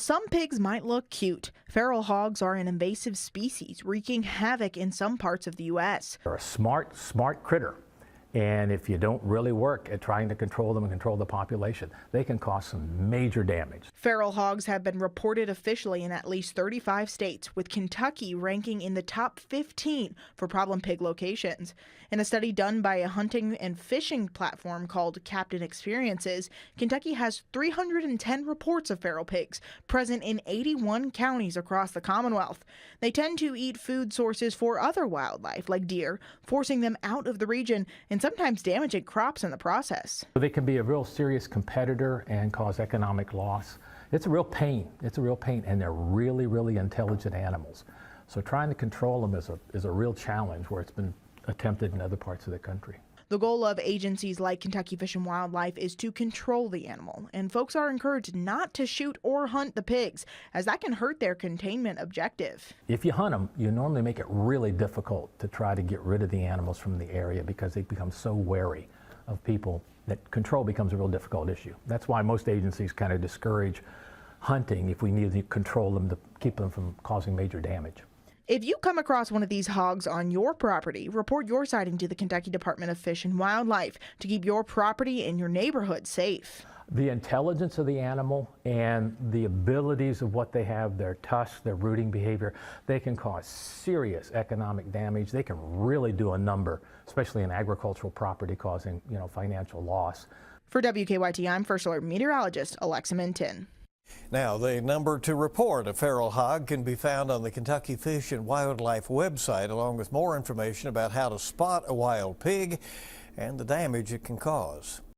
some pigs might look cute, feral hogs are an invasive species wreaking havoc in some parts of the U.S. They're a smart critter. And if you don't really work at trying to control them and control the population, they can cause some major damage. Feral hogs have been reported officially in at least 35 states, with Kentucky ranking in the top 15 for problem pig locations. In a study done by a hunting and fishing platform called Captain Experiences, Kentucky has 310 reports of feral pigs present in 81 counties across the Commonwealth. They tend to eat food sources for other wildlife, like deer, forcing them out of the region and sometimes damaging crops in the process. They can be a real serious competitor and cause economic loss. It's a real pain. And they're really, really intelligent animals. So trying to control them is a real challenge where it's been attempted in other parts of the country. The goal of agencies like Kentucky Fish and Wildlife is to control the animal, and folks are encouraged not to shoot or hunt the pigs, as that can hurt their containment objective. If you hunt them, you normally make it really difficult to try to get rid of the animals from the area because they become so wary of people that control becomes a real difficult issue. That's why most agencies kind of discourage hunting if we need to control them to keep them from causing major damage. If you come across one of these hogs on your property, report your sighting to the Kentucky Department of Fish and Wildlife to keep your property and your neighborhood safe. The intelligence of the animal and the abilities of what they have, their tusks, their rooting behavior, they can cause serious economic damage. They can really do a number, especially in agricultural property, causing, financial loss. For WKYT, I'm First Alert meteorologist Alexa Minton. Now, the number to report a feral hog can be found on the Kentucky Fish and Wildlife website, along with more information about how to spot a wild pig and the damage it can cause.